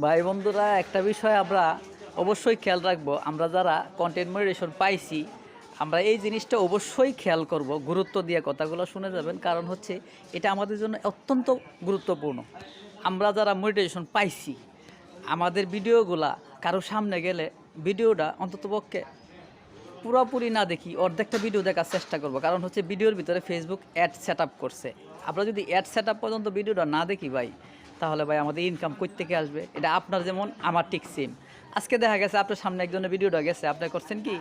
ভাই বন্ধুরা, একটা বিষয় আমরা অবশ্যই খেয়াল রাখবো। আমরা যারা কন্টেন্ট মনিটাইজেশন পাইছি, আমরা এই জিনিসটা অবশ্যই খেয়াল করব, গুরুত্ব দিয়ে কথাগুলো শুনে যাবেন। কারণ হচ্ছে এটা আমাদের জন্য অত্যন্ত গুরুত্বপূর্ণ। আমরা যারা মনিটাইজেশন পাইছি, আমাদের ভিডিওগুলা কারো সামনে গেলে ভিডিওটা অন্ততপক্ষে পুরোপুরি না দেখি অর্ধেকটা ভিডিও দেখার চেষ্টা করব। কারণ হচ্ছে ভিডিওর ভিতরে ফেসবুক অ্যাড সেট আপ করছে। আমরা যদি অ্যাড সেট আপ পর্যন্ত ভিডিওটা না দেখি ভাই, তাহলে ভাই আমাদের ইনকাম কই থেকে আসবে? এটা আপনার যেমন আমার ঠিক সেম। আজকে দেখা গেছে আপনার সামনে একজনের ভিডিওটা গেছে, আপনি করছেন কি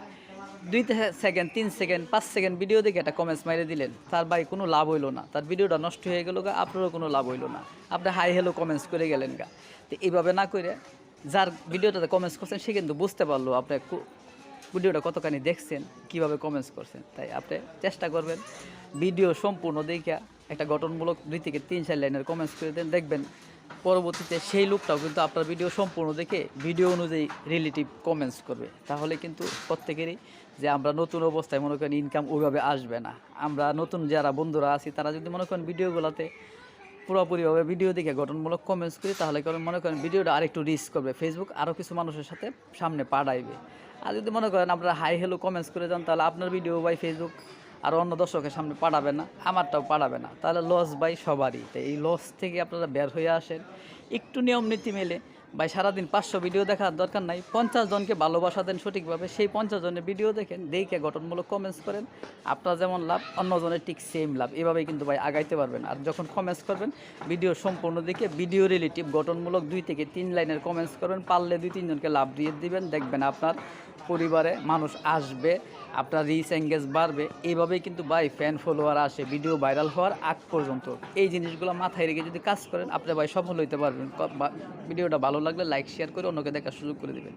2 সেকেন্ড 3 সেকেন্ড 5 সেকেন্ড ভিডিও দেখে একটা কমেন্টস মাইরে দিলেন, তার ভাই কোনো লাভ হইলো না, তার ভিডিওটা নষ্ট হয়ে গেল গা, আপনারও কোনো লাভ হইলো না। আপনি হাই হ্যালো কমেন্টস করে গেলেন গা। তো এইভাবে না করে যার ভিডিওটাতে কমেন্টস করছেন সে কিন্তু বুঝতে পারলো আপনি ভিডিওটা কতখানি দেখছেন, কিভাবে কমেন্টস করছেন। তাই আপনি চেষ্টা করবেন ভিডিও সম্পূর্ণ দেখে একটা গঠনমূলক 2 থেকে 3 4 লাইনের কমেন্টস করে দেন, দেখবেন পরবর্তীতে সেই লোকটাও কিন্তু আপনার ভিডিও সম্পূর্ণ দেখে ভিডিও অনুযায়ী রিলেটিভ কমেন্টস করবে। তাহলে কিন্তু প্রত্যেকেরই যে আমরা নতুন অবস্থায় মনে করেন ইনকাম ওইভাবে আসবে না। আমরা নতুন যারা বন্ধুরা আছি তারা যদি মনে করেন ভিডিওগুলোতে পুরোপুরিভাবে ভিডিও দেখে গঠনমূলক কমেন্টস করি, তাহলে কারণ মনে করেন ভিডিওটা আরেকটু রিচ করবে, ফেসবুক আরও কিছু মানুষের সাথে সামনে পাঠাইবে। আর যদি মনে করেন আপনারা হাই হ্যালো কমেন্টস করে যান, তাহলে আপনার ভিডিও বাই ফেসবুক আর অন্য দর্শকের সামনে পাঠাবে না, আমারটাও পাঠাবে না, তাহলে লস বাই সবারই। তাই এই লস থেকে আপনারা বের হয়ে আসেন, একটু নিয়ম নীতি মেলে। ভাই সারাদিন 500 ভিডিও দেখার দরকার নাই, 50 জনকে ভালোবাসা দেন সঠিকভাবে, সেই 50 জনের ভিডিও দেখেন, দেখে গঠনমূলক কমেন্টস করেন। আপনার যেমন লাভ অন্যজনের ঠিক সেম লাভ। এভাবেই কিন্তু ভাই আগাইতে পারবেন। আর যখন কমেন্টস করবেন ভিডিও সম্পূর্ণ দেখে ভিডিও রিলেটিভ গঠনমূলক 2 থেকে 3 লাইনের কমেন্টস করবেন, পারলে 2 3 জনকে লাভ দিয়ে দিবেন, দেখবেন আপনার পরিবারে মানুষ আসবে, আপনার রিচ এঙ্গেজ বাড়বে। এইভাবেই কিন্তু ভাই ফ্যান ফলোয়ার আসে ভিডিও ভাইরাল হওয়ার আগ পর্যন্ত। এই জিনিসগুলো মাথায় রেখে যদি কাজ করেন, আপনি ভাই সফল হইতে পারবেন। ভিডিওটা ভালো লাগলে লাইক শেয়ার করে অন্যকে দেখার সুযোগ করে দেবেন।